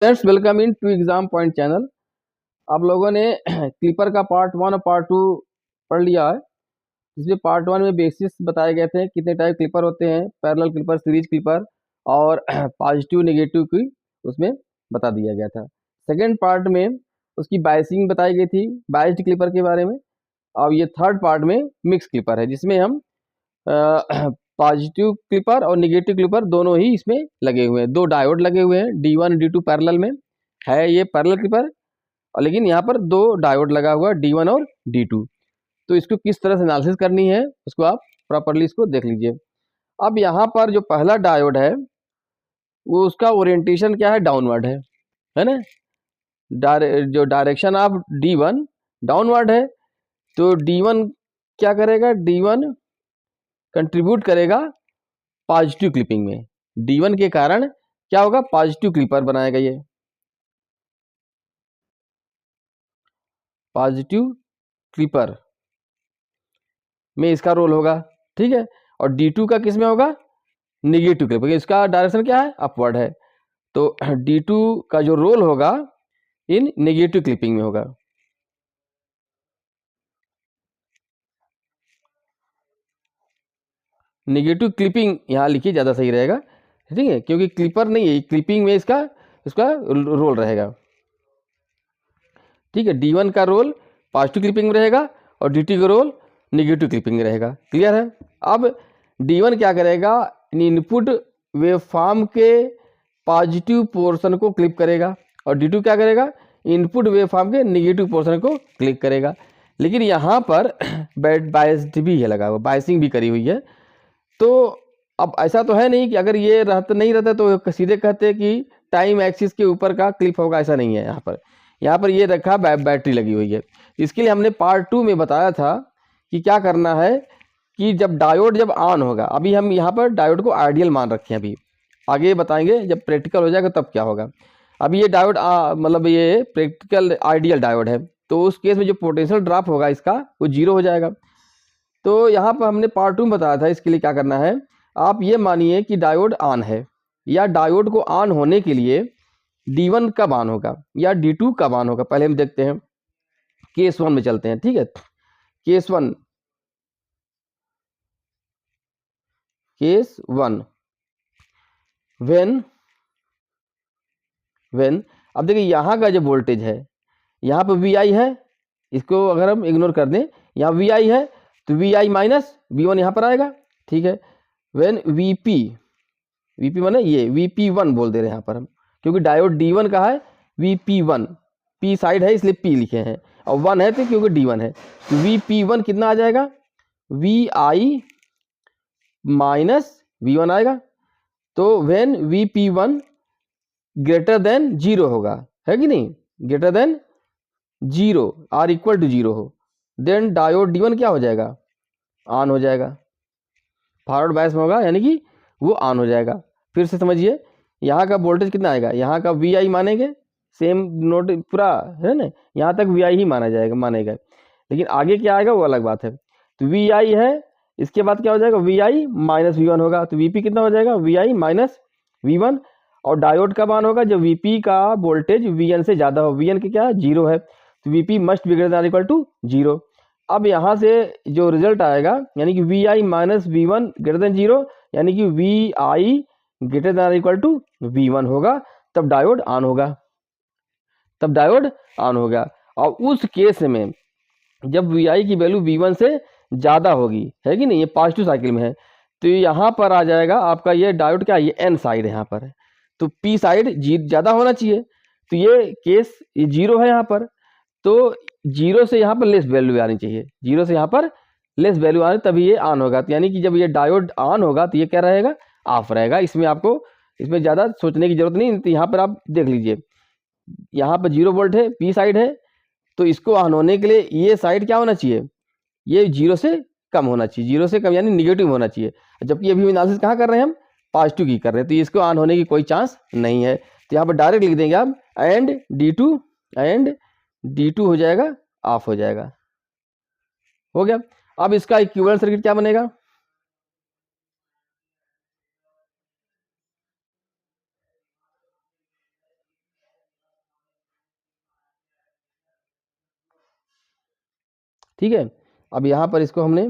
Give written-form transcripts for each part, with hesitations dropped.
Friends, welcome into exam point channel. आप लोगों ने क्लिपर का पार्ट 1 और पार्ट 2 पढ़ लिया है। इसमें पार्ट 1 में बेसिस बताए गए थे, कितने टाइप क्लिपर होते हैं, पैरेलल क्लिपर, सीरीज क्लिपर और पॉजिटिव नेगेटिव की उसमें बता दिया गया था। सेकेंड पार्ट में उसकी बायसिंग बताई गई थी, बायस्ड क्लिपर के बारे में। और ये थर्ड पार्ट में मिक्स क्लिपर है, जिसमें हम पॉजिटिव क्लिपर और नेगेटिव क्लिपर दोनों ही इसमें लगे हुए हैं। दो डायोड लगे हुए हैं, D1 D2 पैरेलल में है ये पैरेलल क्लिपर, और लेकिन यहाँ पर दो डायोड लगा हुआ D1 और D2। तो इसको किस तरह से एनालिसिस करनी है उसको आप प्रॉपरली इसको देख लीजिए। अब यहाँ पर जो पहला डायोड है वो उसका ओरिएंटेशन क्या है, डाउनवर्ड है ना। जो डायरेक्शन ऑफ D1 डाउनवर्ड है, तो D1 क्या करेगा, D1 कंट्रीब्यूट करेगा पॉजिटिव क्लिपिंग में। D1 के कारण क्या होगा, पॉजिटिव क्लिपर बनाएगा ये, पॉजिटिव क्लिपर में इसका रोल होगा, ठीक है। और D2 का किस में होगा, निगेटिव क्लिपर, इसका डायरेक्शन क्या है, अपवर्ड है। तो D2 का जो रोल होगा इन नेगेटिव क्लिपिंग में होगा। नेगेटिव क्लिपिंग यहाँ लिखिए, ज़्यादा सही रहेगा, ठीक है, क्योंकि क्लिपर नहीं है, क्लिपिंग में इसका रोल रहेगा, ठीक है। D1 का रोल पॉजिटिव क्लिपिंग में रहेगा और D2 का रोल नेगेटिव क्लिपिंग में रहेगा। क्लियर है। अब D1 क्या करेगा, इनपुट वेवफॉर्म के पॉजिटिव पोर्शन को क्लिप करेगा, और D2 क्या करेगा, इनपुट वेवफॉर्म के नेगेटिव पोर्शन को क्लिक करेगा। लेकिन यहाँ पर बायस्ड भी है लगा हुआ, बायसिंग भी करी हुई है। तो अब ऐसा तो है नहीं कि अगर ये नहीं रहता तो सीधे कहते कि टाइम एक्सिस के ऊपर का क्लिप होगा, ऐसा नहीं है। यहाँ पर ये रखा बैटरी लगी हुई है। इसके लिए हमने पार्ट 2 में बताया था कि क्या करना है, कि जब डायोड जब ऑन होगा, अभी हम यहाँ पर डायोड को आइडियल मान रखे हैं, अभी आगे बताएंगे जब प्रैक्टिकल हो जाएगा तब क्या होगा। अभी ये डायोड मतलब ये प्रैक्टिकल आइडियल डायोड है, तो उस केस में जो पोटेंशियल ड्रॉप होगा इसका वो 0 हो जाएगा। तो यहाँ पर हमने पार्ट 2 में बताया था, इसके लिए क्या करना है, आप ये मानिए कि डायोड ऑन है, या डायोड को ऑन होने के लिए D1 कब ऑन होगा या D2 कब ऑन होगा, पहले हम देखते हैं। केस 1 में चलते हैं, ठीक है। केस 1 व्हेन अब देखिए यहाँ का जो वोल्टेज है, यहाँ पर VI है, इसको अगर हम इग्नोर कर दें, यहाँ VI है तो VI माइनस V1 यहाँ पर आएगा, ठीक है। व्हेन VP माने ये VP1 बोल दे रहे हैं यहाँ पर हम, क्योंकि डायोड D1 का है VP1, P साइड है इसलिए P लिखे हैं, और 1 है तो क्योंकि D1 है, तो VP1 कितना आ जाएगा, VI माइनस V1 आएगा। तो व्हेन VP1 ग्रेटर देन 0 होगा, है कि नहीं, greater than 0 or equal to 0 हो, देन डायोड D1 क्या हो जाएगा, ऑन हो जाएगा, फॉरवर्ड बायस में होगा, यानी कि वो ऑन हो जाएगा। फिर से समझिए, यहाँ का वोल्टेज कितना आएगा, यहाँ का VI मानेंगे, सेम नोट पूरा है ना, यहाँ तक VI ही मानेगा, लेकिन आगे क्या आएगा वो अलग बात है। तो VI है, इसके बाद क्या हो जाएगा, VI माइनस V1 होगा, तो VP कितना हो जाएगा, VI माइनस V1। और डायोड कब ऑन होगा, जब VP का वोल्टेज VN से ज़्यादा हो, VN की क्या है, 0 है, तो VP must be greater than equal to 0। अब यहाँ से जो रिजल्ट आएगा, यानी कि VI minus V1 greater than 0, यानी कि VI greater than equal to V1 होगा, तब डायोड ऑन होगा, और उस केस में जब VI की वैल्यू V1 से ज़्यादा होगी, है कि नहीं, ये पॉजिटिव साइकिल में है, तो यहाँ पर आ जाएगा आपका ये डायोड क्या है, ये N साइड है यहाँ पर, तो P साइड ज़्यादा होना चाहिए, तो ये केस ये 0 है यहाँ पर, तो 0 से यहाँ पर लेस वैल्यू आनी चाहिए, 0 से यहाँ पर लेस वैल्यू आने तभी ये ऑन होगा। तो यानी कि जब ये डायोड ऑन होगा तो ये क्या रहेगा, ऑफ रहेगा। इसमें आपको इसमें ज़्यादा सोचने की जरूरत नहीं, तो यहाँ पर आप देख लीजिए, यहाँ पर 0 वोल्ट है, P साइड है, तो इसको ऑन होने के लिए ये साइड क्या होना चाहिए, ये 0 से कम होना चाहिए, 0 से कम यानी निगेटिव होना चाहिए, जबकि अभी एनालिसिस कहाँ कर रहे हैं हम, पॉजिटिव की कर रहे हैं, तो इसको ऑन होने की कोई चांस नहीं है। तो यहाँ पर डायरेक्ट लिख देंगे आप एंड D2 हो जाएगा, ऑफ हो जाएगा, हो गया। अब इसका इक्विवेलेंट सर्किट क्या बनेगा, ठीक है। अब यहाँ पर इसको हमने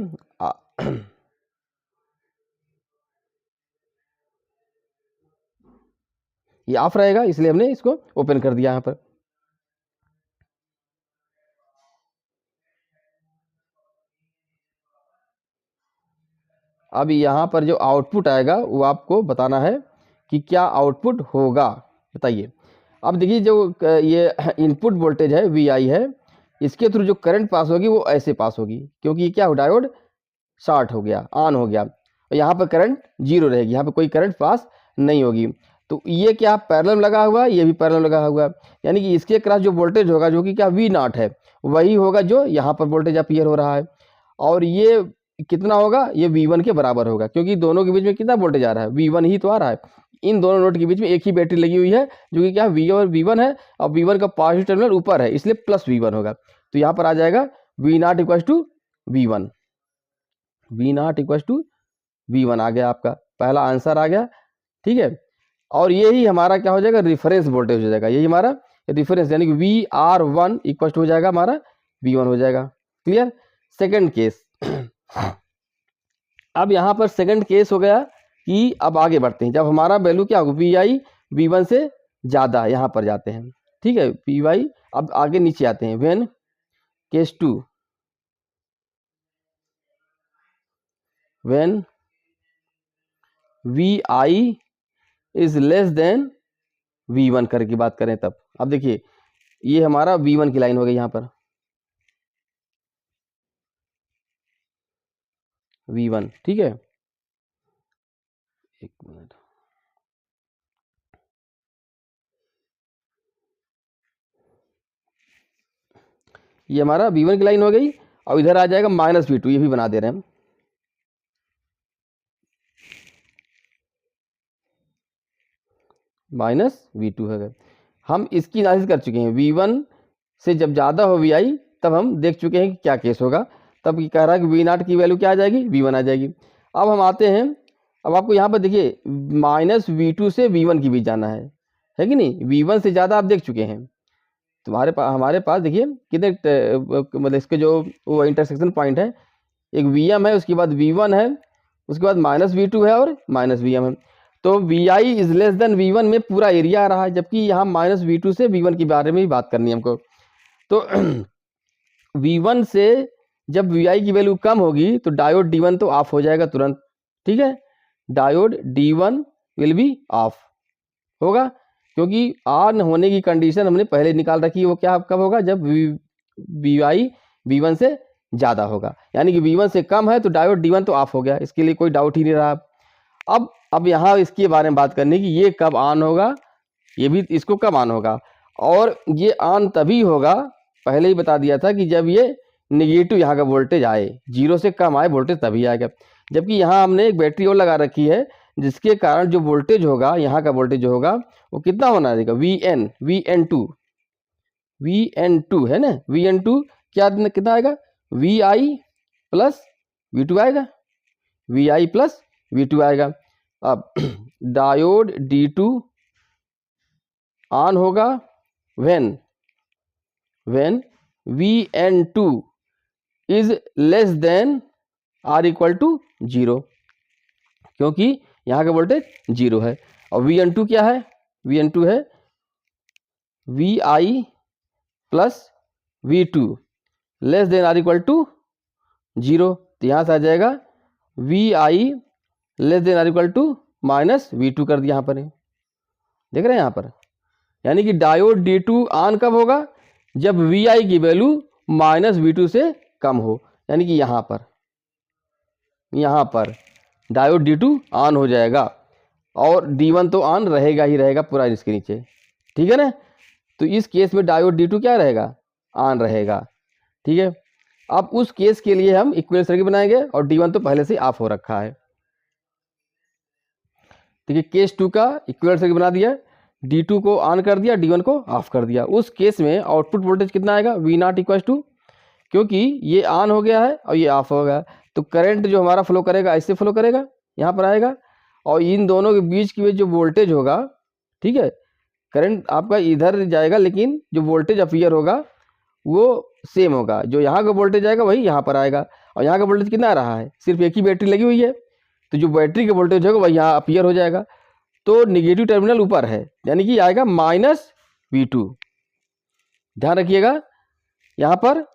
ये ऑफ रहेगा, इसलिए हमने इसको ओपन कर दिया यहाँ पर। अब यहाँ पर जो आउटपुट आएगा वो आपको बताना है कि क्या आउटपुट होगा, बताइए। अब देखिए जो ये इनपुट वोल्टेज है VI है, इसके थ्रू जो करंट पास होगी वो ऐसे पास होगी, क्योंकि ये क्या हो, डायोड शॉर्ट हो गया, ऑन हो गया। यहाँ पर करंट जीरो रहेगी, यहाँ पर कोई करंट पास नहीं होगी। तो ये क्या पैरेलल लगा हुआ है, ये भी पैरेलल लगा हुआ है, यानी कि इसके क्रॉस जो वोल्टेज होगा जो कि क्या V0 है, वही होगा जो यहाँ पर वोल्टेज अपीयर हो रहा है। और ये कितना होगा, ये V1 के बराबर होगा, क्योंकि दोनों के बीच में कितना वोल्टेज आ रहा है, V1 ही तो आ रहा है। इन दोनों नोड के बीच में एक ही बैटरी लगी हुई है जो कि क्या V1 है, और V1 का पॉजिटिव टर्मिनल ऊपर है, इसलिए प्लस V1 होगा। तो यहाँ पर आ जाएगा V0 equal to V1, V0 equal to V1 आ गया, आपका पहला आंसर आ गया, ठीक है। और यही हमारा क्या हो जाएगा, रिफरेंस वोल्टेज हो जाएगा, यही हमारा रिफरेंस, यानी कि VR1 इक्वल हो जाएगा हमारा V1 हो जाएगा। क्लियर। सेकंड केस अब यहाँ पर सेकंड केस हो गया कि अब आगे बढ़ते हैं, जब हमारा वैल्यू क्या होगा, VI V1 से ज़्यादा, यहाँ पर जाते हैं, ठीक है। VI अब आगे नीचे आते हैं, when case 2, when VI is less then V1 करके बात करें तब। अब देखिए ये हमारा V1 की लाइन हो गई, यहाँ पर V1, ठीक है। एक मिनट, ये हमारा V1 की लाइन हो गई, और इधर आ जाएगा -V2, ये भी बना दे रहे हैं हम, -V2 है। हम इसकी एनालिसिस कर चुके हैं, V1 से जब ज़्यादा हो VI तब हम देख चुके हैं कि क्या केस होगा। तब ये कह रहा है कि V0 की वैल्यू क्या आ जाएगी, V1 आ जाएगी। अब हम आते हैं, अब आपको यहाँ पर देखिए -V2 से V1 के बीच जाना है कि नहीं। V1 से ज़्यादा आप देख चुके हैं, तुम्हारे पास हमारे पास देखिए कितने मतलब इसके जो वो इंटरसेक्शन पॉइंट है, एक VM है, उसके बाद V1 है, उसके बाद -V2 है और -VM है। तो VI is less then V1 में पूरा एरिया आ रहा है, जबकि यहाँ -V2 से V1 के बारे में भी बात करनी है हमको। तो V1 से जब VI की वैल्यू कम होगी तो डायोड D1 तो ऑफ हो जाएगा तुरंत, ठीक है। Diode D1 will be of होगा, क्योंकि ऑन होने की कंडीशन हमने पहले निकाल रखी है, वो क्या कब होगा, जब VI V1 से ज़्यादा होगा, यानी कि V1 से कम है तो डायोड D1 तो ऑफ हो गया, इसके लिए कोई डाउट ही नहीं रहा। अब यहाँ इसके बारे में बात करनी कि ये कब ऑन होगा, ये भी इसको कब ऑन होगा, और ये ऑन तभी होगा, पहले ही बता दिया था कि जब ये नेगेटिव यहाँ का वोल्टेज आए, 0 से कम आए वोल्टेज तभी आएगा। जबकि यहाँ हमने एक बैटरी और लगा रखी है, जिसके कारण जो वोल्टेज होगा, यहाँ का वोल्टेज जो होगा वो कितना होना रहेगा, VN2 है ना, VN2 क्या कितना आएगा, VI प्लस V2 आएगा, VI प्लस V2 आएगा। अब डायोड D2 ऑन होगा when VN2 is less than R equal to 0, क्योंकि यहाँ का वोल्टेज 0 है। और VN2 क्या है, VN2 है VI plus V2 less than R equal to 0। तो यहाँ से आ जाएगा VI less than R equal to -V2 कर दिया यहाँ पर, देख रहे हैं यहाँ पर। यानी कि डायोड D2 ऑन कब होगा, जब VI की वैल्यू -V2 से कम हो, यानी कि यहाँ पर डायोड D2 ऑन हो जाएगा, और D1 तो ऑन रहेगा ही रहेगा पूरा इसके नीचे, ठीक है ना। तो इस केस में डायोड D2 क्या रहेगा, ऑन रहेगा, ठीक है। अब उस केस के लिए हम इक्विवेलेंट सर्किट बनाएंगे, और D1 तो पहले से ऑफ हो रखा है, ठीक है। केस 2 का इक्विवेलेंट सर्किट बना दिया, D2 को ऑन कर दिया, D1 को ऑफ कर दिया। उस केस में आउटपुट वोल्टेज कितना आएगा, V0 इक्वल टू, क्योंकि ये ऑन हो गया है और ये ऑफ हो गया, तो करंट जो हमारा फ्लो करेगा ऐसे फ्लो करेगा, यहाँ पर आएगा, और इन दोनों के बीच की जो वोल्टेज होगा, ठीक है, करंट आपका इधर जाएगा, लेकिन जो वोल्टेज अपीयर होगा वो सेम होगा, जो यहाँ का वोल्टेज आएगा वही यहाँ पर आएगा। और यहाँ का वोल्टेज कितना आ रहा है, सिर्फ एक ही बैटरी लगी हुई है, तो जो बैटरी का वोल्टेज होगा वही यहाँ अपीयर हो जाएगा। तो निगेटिव टर्मिनल ऊपर है, यानी कि आएगा -V2। ध्यान रखिएगा, यहाँ पर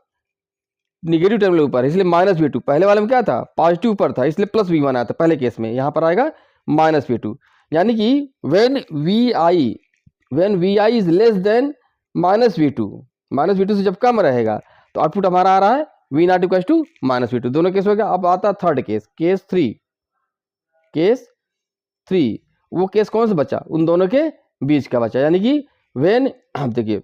निगेटिव टर्मिनल ऊपर है इसलिए -V2। पहले वाले में क्या था, पॉजिटिव ऊपर था इसलिए +V1 आया था पहले केस में, यहाँ पर आएगा -V2। यानी कि when Vi is less then -V2, -V2 से जब कम रहेगा तो आउटपुट हमारा आ रहा है V0 इक्वल टू -V2। दोनों केस हो गया। अब आता है थर्ड केस, केस 3। वो केस कौन सा बचा, उन दोनों के बीच का बचा, यानी कि व्हेन, देखिए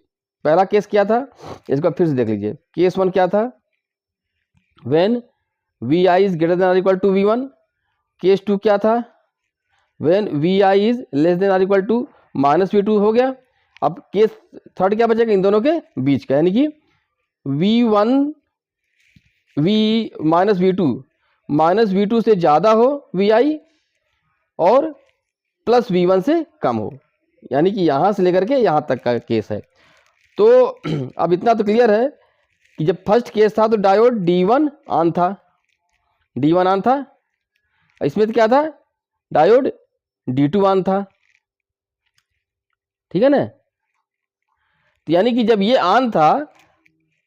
पहला केस क्या था, इसको फिर से देख लीजिए। केस 1 क्या था, when Vi is greater than or equal to V1। Case 2 क्या था, when Vi is less than or equal to -V2 हो गया। अब केस थर्ड क्या बचेगा, इन दोनों के बीच का, यानी कि V1 -V2 से ज़्यादा हो Vi और +V1 से कम हो, यानी कि यहाँ से लेकर के यहाँ तक का केस है। तो अब इतना तो क्लियर है कि जब फर्स्ट केस था तो डायोड D1 ऑन था, इसमें तो क्या था, डायोड D2 ऑन था, ठीक है ना। तो यानी कि जब ये ऑन था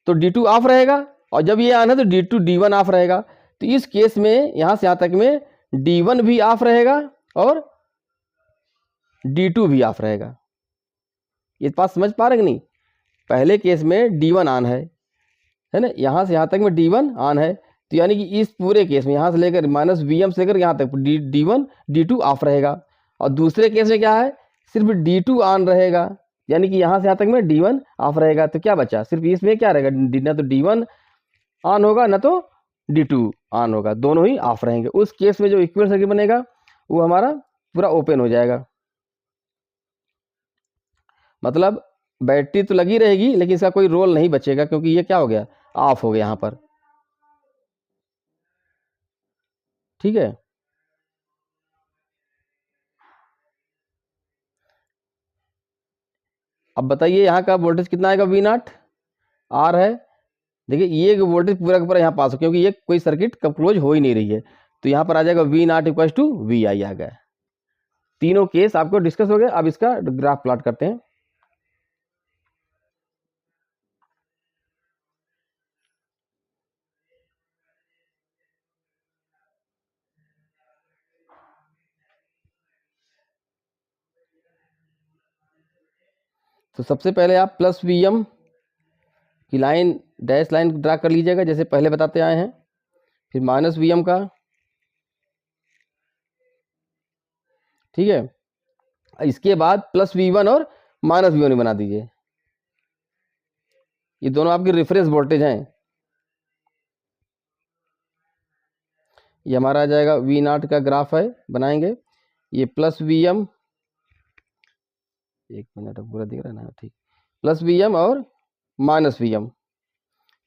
तो D2 ऑफ रहेगा, और जब ये ऑन है तो D1 ऑफ रहेगा। तो इस केस में यहाँ से यहाँ तक में D1 भी ऑफ रहेगा और D2 भी ऑफ रहेगा। ये बात समझ पा रहे कि नहीं, पहले केस में D1 ऑन है ना, यहाँ से यहाँ तक में D1 ऑन है, तो यानी कि इस पूरे केस में यहाँ से लेकर -Vm से लेकर यहाँ तक D1 D2 ऑफ रहेगा। और दूसरे केस में क्या है, सिर्फ D2 ऑन रहेगा, यानी कि यहाँ से यहाँ तक में D1 ऑफ रहेगा। तो क्या बचा, सिर्फ इसमें क्या रहेगा, ना तो D1 ऑन होगा ना तो D2 ऑन होगा, दोनों ही ऑफ रहेंगे। उस केस में जो इक्विवेलेंट सर्किट बनेगा वो हमारा पूरा ओपन हो जाएगा, मतलब बैटरी तो लगी रहेगी लेकिन इसका कोई रोल नहीं बचेगा, क्योंकि ये क्या हो गया, ऑफ हो गया यहाँ पर, ठीक है। अब बताइए यहाँ का वोल्टेज कितना आएगा, V0 R है। देखिए ये वोल्टेज पूरा का पूरा यहाँ पास हो, क्योंकि ये कोई सर्किट कब क्लोज हो ही नहीं रही है, तो यहाँ पर आ जाएगा V0 इक्वल टू Vi आ गया। तीनों केस आपको डिस्कस हो गए। अब इसका ग्राफ प्लॉट करते हैं। तो सबसे पहले आप +Vm की लाइन, डैश लाइन ड्रा कर लीजिएगा जैसे पहले बताते आए हैं, फिर -Vm का, ठीक है। इसके बाद +V1 और -V1 बना दीजिए, ये दोनों आपके रेफरेंस वोल्टेज हैं। ये हमारा आ जाएगा V0 का ग्राफ है, बनाएंगे। ये +Vm, एक मिनट पूरा दिख रहा है ना, ठीक, +Vm और -Vm,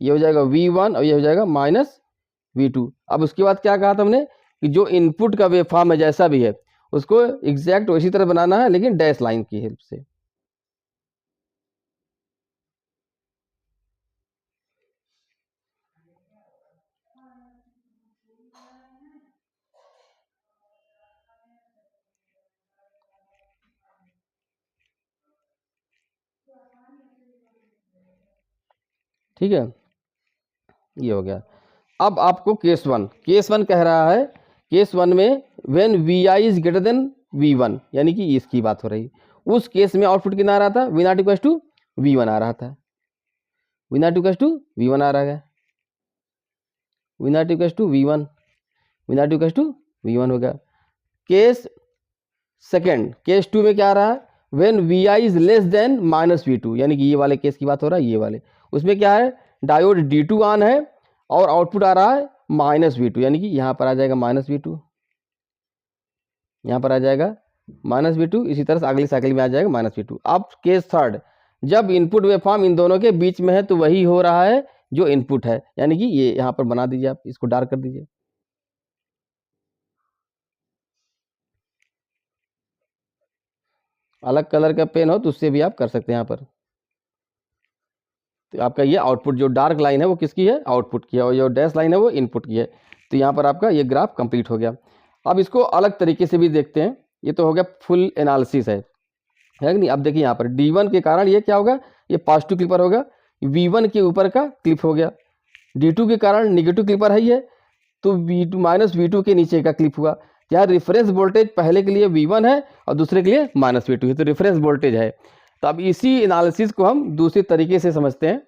ये हो जाएगा V1 और ये हो जाएगा -V2। अब उसके बाद क्या कहा था हमने कि जो इनपुट का वेव फॉर्म है जैसा भी है उसको एग्जैक्ट उसी तरह बनाना है, लेकिन डैश लाइन की हेल्प से। ठीक है, ये हो गया। अब आपको केस वन कह रहा है, केस 1 में when Vi is greater then V1, यानी कि इसकी बात हो रही, उस केस में आउटपुट कितना आ रहा था, V0 इक्वल टू V1 आ रहा था, V0 इक्वल टू V1 आ रहा है, V0 equal to V1, V0 equal to V1 हो गया। केस सेकेंड, केस 2 में क्या आ रहा है, when Vi is less then -V2, यानी कि ये वाले केस की बात हो रहा है, ये वाले, उसमें क्या है, डायोड D2 ऑन है और आउटपुट आ रहा है -V2, यानी कि यहाँ पर आ जाएगा -V2, यहाँ पर आ जाएगा -V2, इसी तरह से अगली साइकिल में आ जाएगा -V2। अब केस थर्ड, जब इनपुट वेवफॉर्म इन दोनों के बीच में है तो वही हो रहा है जो इनपुट है, यानी कि ये यहाँ पर बना दीजिए, आप इसको डार्क कर दीजिए। अलग कलर का पेन हो तो उससे भी आप कर सकते हैं यहाँ पर। तो आपका ये आउटपुट जो डार्क लाइन है वो किसकी है, आउटपुट की है, और जो डैश लाइन है वो इनपुट की है। तो यहाँ पर आपका ये ग्राफ कंप्लीट हो गया। अब इसको अलग तरीके से भी देखते हैं। ये तो हो गया फुल एनालिसिस है कि नहीं। अब देखिए यहाँ पर D1 के कारण ये क्या होगा, ये पॉजिटिव क्लिपर होगा, V1 के ऊपर का क्लिप हो गया। D2 के कारण निगेटिव क्लिपर है ये, तो V2 माइनस V2 के नीचे का क्लिप हुआ। यहाँ रेफरेंस वोल्टेज पहले के लिए V1 है और दूसरे के लिए माइनस V2 है, तो रेफरेंस वोल्टेज है। तो अब इसी एनालिसिस को हम दूसरे तरीके से समझते हैं।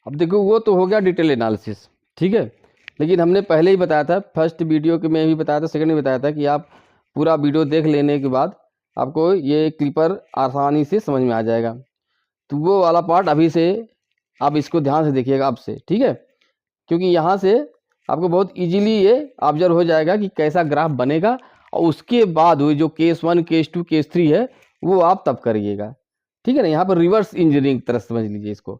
अब देखो वो तो हो गया डिटेल एनालिसिस, ठीक है। लेकिन हमने पहले ही बताया था, फर्स्ट वीडियो के में भी बताया था, सेकंड में बताया था कि आप पूरा वीडियो देख लेने के बाद आपको ये क्लिपर आसानी से समझ में आ जाएगा। तो वो वाला पार्ट अभी से आप इसको ध्यान से देखिएगा अब से, ठीक है। क्योंकि यहाँ से आपको बहुत इजीली ये ऑब्जर्व हो जाएगा कि कैसा ग्राफ बनेगा, और उसके बाद वो जो केस 1 केस 2 केस 3 है वो आप तब करिएगा, ठीक है ना। यहाँ पर रिवर्स इंजीनियरिंग तरह समझ लीजिए इसको।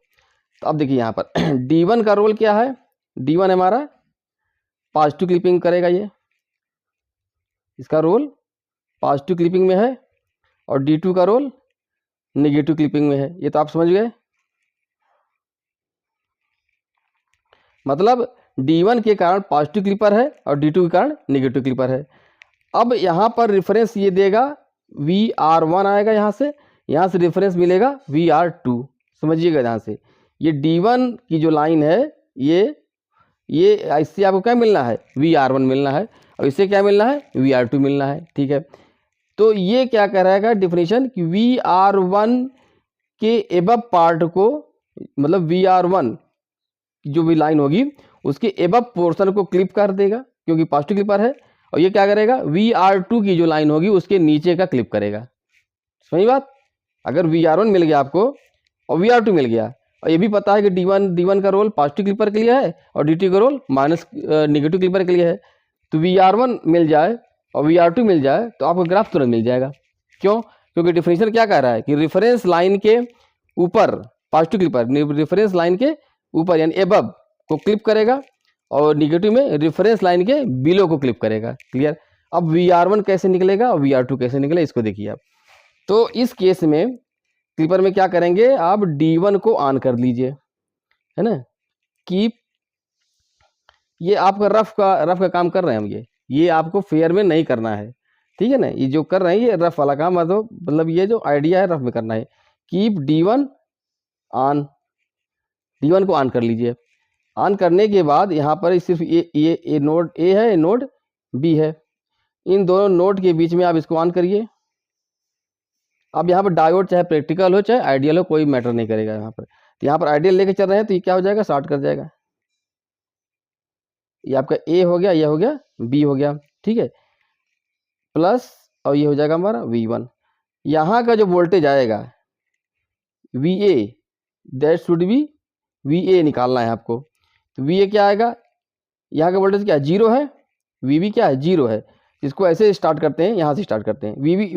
तो अब देखिए यहाँ पर D1 का रोल क्या है, D1 हमारा पॉजिटिव क्लिपिंग करेगा, ये इसका रोल पॉजिटिव क्लिपिंग में है, और D2 का रोल नेगेटिव क्लिपिंग में है। ये तो आप समझ गए। मतलब D1 के कारण पॉजिटिव क्लिपर है और D2 के कारण नेगेटिव क्लिपर है। अब यहाँ पर रेफरेंस ये देगा VR1 आएगा, यहाँ से रेफरेंस मिलेगा VR2। समझिएगा ध्यान से, ये D1 की जो लाइन है ये इससे आपको क्या मिलना है, VR1 मिलना है, और इससे क्या मिलना है, VR2 मिलना है, ठीक है। तो ये क्या कराएगा डिफिनेशन कि VR1 के एबव पार्ट को, मतलब VR1 जो भी लाइन होगी उसके एबव पोर्शन को क्लिप कर देगा क्योंकि पॉजिटिव क्लिपर है, और ये क्या करेगा VR2 की जो लाइन होगी उसके नीचे का क्लिप करेगा। सही बात। अगर VR1 मिल गया आपको और VR2 मिल गया, और ये भी पता है कि D1 का रोल पॉजिटिव क्लिपर के लिए है और D2 का रोल माइनस नेगेटिव क्लिपर के लिए है, तो VR1 मिल जाए और VR2 मिल जाए तो आपको ग्राफ तुरंत मिल जाएगा। क्यों? क्योंकि डिफरेंशियल क्या कह रहा है कि रेफरेंस लाइन के ऊपर पॉजिटिव क्लिपर रेफरेंस लाइन के ऊपर यानी एबव को क्लिप करेगा, और निगेटिव में रेफरेंस लाइन के बिलो को क्लिप करेगा। क्लियर। अब VR1 कैसे निकलेगा और VR2 कैसे निकलेगा इसको देखिए आप। तो इस केस में क्लिपर में क्या करेंगे, आप D1 को ऑन कर लीजिए, है ना। कीप, ये आपका रफ का काम कर रहे हैं हम, ये आपको फेयर में नहीं करना है, ठीक है ना। ये जो कर रहे हैं ये रफ वाला काम, मतलब ये जो आइडिया है रफ में करना है। कीप D1 ऑन, D1 को ऑन कर लीजिए। ऑन करने के बाद यहाँ पर सिर्फ ये नोड A है, नोड B है, इन दोनों नोड के बीच में आप इसको ऑन करिए। अब यहाँ पर डायोड चाहे प्रैक्टिकल हो चाहे आइडियल हो, कोई मैटर नहीं करेगा यहाँ पर। तो यहाँ पर आइडियल लेके चल रहे हैं तो ये क्या हो जाएगा, शॉर्ट कर जाएगा। ये आपका A हो गया, ये हो गया B हो गया, ठीक है, प्लस, और ये हो जाएगा हमारा V1। यहाँ का जो वोल्टेज आएगा VA, that should be VA निकालना है आपको। तो VA क्या आएगा, यहाँ का वोल्टेज क्या है, 0 है, VB क्या है, 0 है। इसको ऐसे स्टार्ट करते हैं, यहाँ से स्टार्ट करते हैं।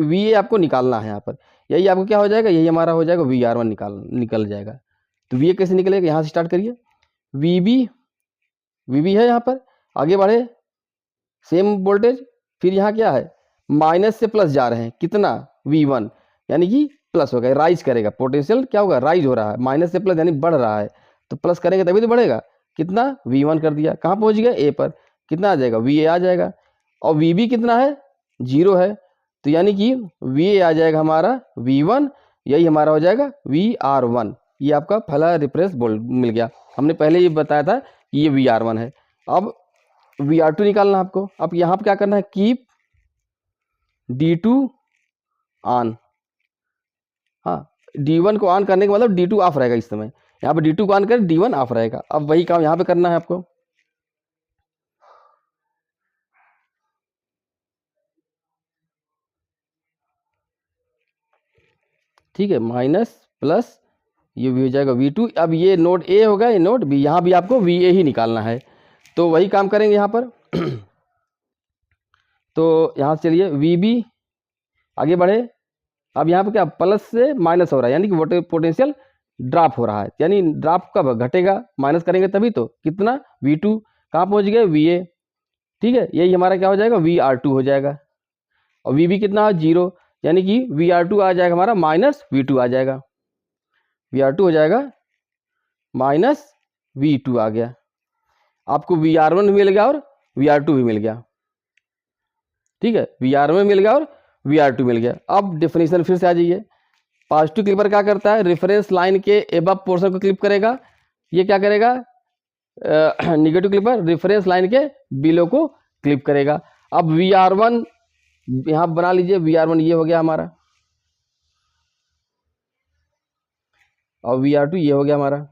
VA आपको निकालना है यहाँ पर, यही आपको क्या हो जाएगा, यही हमारा हो जाएगा VR1 निकल जाएगा। तो VA कैसे निकलेगा, यहाँ से स्टार्ट करिए। VB है यहाँ पर, आगे बढ़े सेम वोल्टेज, फिर यहाँ क्या है माइनस से प्लस जा रहे हैं, कितना V1, यानी कि प्लस होगा, राइज करेगा, पोटेंशियल क्या होगा, राइज हो रहा है, माइनस से प्लस यानी बढ़ रहा है, तो प्लस करेंगे तभी तो बढ़ेगा। कितना, V1 कर दिया, कहाँ पहुँच गया, A पर, कितना आ जाएगा, VA आ जाएगा। और VB कितना है, 0 है, तो यानी कि VA आ जाएगा हमारा V1, यही हमारा हो जाएगा VR1। ये आपका पहला रेफरेंस वोल्ट मिल गया। हमने पहले ये बताया था कि ये VR1 है। अब VR2 निकालना है आपको। अब यहाँ पर क्या करना है, कीप D2 ऑन। हाँ, D1 को ऑन करने के मतलब D2 ऑफ रहेगा इस समय। यहाँ पे D2 को ऑन कर D1 ऑफ रहेगा। अब वही काम यहाँ पे करना है आपको। ठीक है, माइनस प्लस ये भी हो जाएगा V2। अब ये नोड A होगा, ये नोड B, यहाँ भी आपको VA ही निकालना है, तो वही काम करेंगे यहाँ पर। तो यहाँ से चलिए VB आगे बढ़े। अब यहाँ पे क्या प्लस से माइनस हो रहा है, यानी कि पोटेंशियल ड्रॉप हो रहा है, यानी ड्रॉप कब घटेगा, माइनस करेंगे तभी तो। कितना, V2 कहाँ पहुँच गए, VA, ठीक है, यही हमारा क्या हो जाएगा, VR2 हो जाएगा। और VB कितना, 0, यानी कि VR2 आ जाएगा हमारा माइनस V2 आ जाएगा। VR2 हो जाएगा माइनस V2 आ गया, आपको VR1 भी मिल गया और VR2 भी मिल गया, ठीक है, VR1 मिल गया और VR2 मिल गया। अब डेफिनेशन फिर से आ जाइए, पॉजिटिव क्लिपर क्या करता है, रेफरेंस लाइन के एबव पोर्शन को क्लिप करेगा, ये क्या करेगा, निगेटिव क्लिपर रेफरेंस लाइन के बिलो को क्लिप करेगा। अब VR1 यहाँ बना लीजिए, VR1 ये हो गया हमारा, और VR2 ये हो गया हमारा,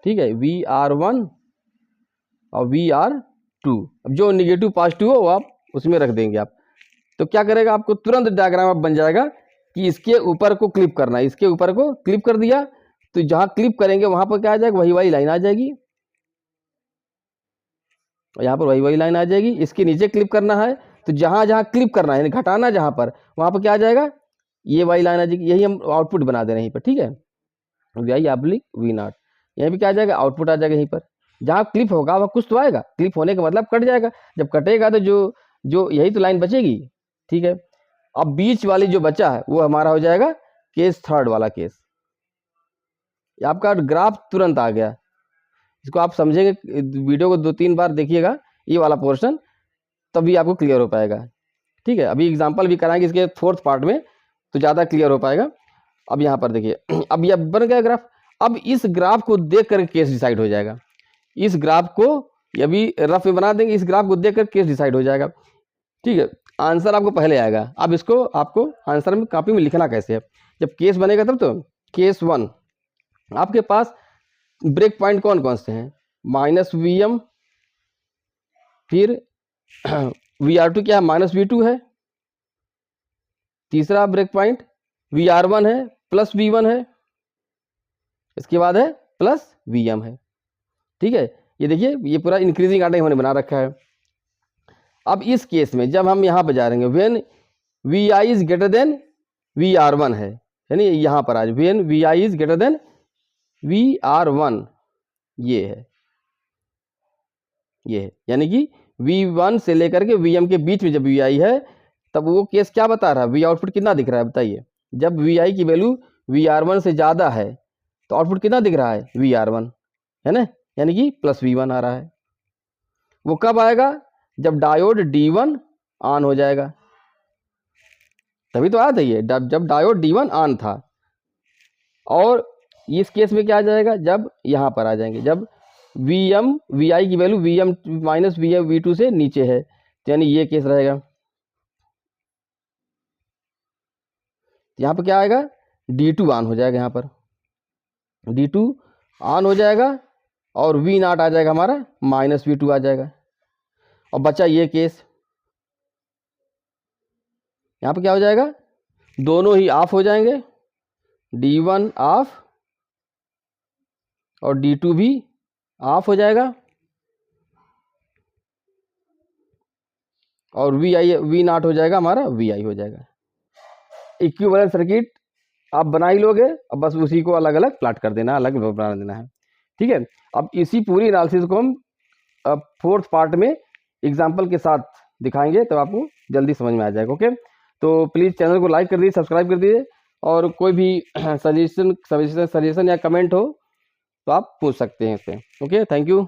ठीक है, VR1 और VR2। अब जो निगेटिव पॉजिटिव हो वो आप उसमें रख देंगे आप। तो क्या करेगा, आपको तुरंत डायग्राम अब बन जाएगा कि इसके ऊपर को क्लिप करना है, इसके ऊपर को क्लिप कर दिया तो जहां क्लिप करेंगे वहां पर क्या आ जाएगा, वही लाइन आ जाएगी, यहाँ पर वही लाइन आ जाएगी। इसके नीचे क्लिप करना है तो जहां जहां क्लिप करना है, यानी घटाना जहां पर, वहां पर क्या आ जाएगा, ये वाई लाइन आ जाएगी। यही हम आउटपुट बना दे रहे हैं यहीं पर, ठीक है, V0, यहीं पर क्या आ जाएगा, आउटपुट आ जाएगा। यहीं पर जहाँ क्लिप होगा वह कुछ तो आएगा, क्लिप होने का मतलब कट जाएगा, जब कटेगा तो जो यही तो लाइन बचेगी, ठीक है। अब बीच वाली जो बचा है वो हमारा हो जाएगा केस थर्ड वाला केस। आपका ग्राफ तुरंत आ गया, इसको आप समझेंगे, वीडियो को 2-3 बार देखिएगा ये वाला पोर्शन, तभी आपको क्लियर हो पाएगा, ठीक है। अभी एग्जांपल भी कराएंगे इसके फोर्थ पार्ट में तो ज़्यादा क्लियर हो पाएगा। अब यहाँ पर देखिए, अब यह बन गया ग्राफ। अब इस ग्राफ को देख कर केस डिसाइड हो जाएगा, इस ग्राफ को अभी रफ में बना देंगे, इस ग्राफ को देख कर केस डिसाइड हो जाएगा, ठीक है। आंसर आपको पहले आएगा। अब इसको आपको आंसर में कॉपी में लिखना कैसे है, जब केस बनेगा तब तो। केस 1 आपके पास ब्रेक पॉइंट कौन कौन से हैं, -VM, फिर VR2 क्या है, -V2 है, तीसरा ब्रेक पॉइंट VR1 है +V1 है, इसके बाद है +VM है, ठीक है। ये देखिए ये पूरा इंक्रीजिंग आर्डर हमने बना रखा है। अब इस केस में जब हम यहाँ पर जा रहे हैं, when Vi is greater then VR1 है, यानी यहाँ पर आज when Vi is greater then VR1, ये है, यानी कि V1 से लेकर के VM के बीच में जब Vi है तब वो केस क्या बता रहा है, V आउटपुट कितना दिख रहा है बताइए। जब Vi की वैल्यू VR1 से ज़्यादा है तो आउटपुट कितना दिख रहा है, VR1, है ना, यानी कि +V1 आ रहा है। वो कब आएगा, जब डायोड D1 ऑन हो जाएगा, तभी तो आया था ये, जब डायोड D1 ऑन था। और इस केस में क्या आ जाएगा, जब यहाँ पर आ जाएंगे, जब Vi की वैल्यू VM -V2 से नीचे है, तो यानी ये केस रहेगा। यहाँ पर क्या आएगा, D2 ऑन हो जाएगा, यहाँ पर D2 ऑन हो जाएगा और V0 आ जाएगा हमारा -V2 आ जाएगा। और बचा ये केस, यहाँ पर क्या हो जाएगा, दोनों ही ऑफ हो जाएंगे, D1 ऑफ और D2 भी ऑफ हो जाएगा, और V0 हो जाएगा हमारा Vi हो जाएगा। इक्विवेलेंट सर्किट आप बना ही लोगे, अब बस उसी को अलग अलग प्लाट कर देना, अलग बना देना है, ठीक है। अब इसी पूरी एनालिसिस को हम फोर्थ पार्ट में एग्जाम्पल के साथ दिखाएंगे, तो आपको जल्दी समझ में आ जाएगा, ओके। तो प्लीज़ चैनल को लाइक कर दीजिए, सब्सक्राइब कर दीजिए, और कोई भी सजेशन या कमेंट हो तो आप पूछ सकते हैं इससे, ओके। Thank you.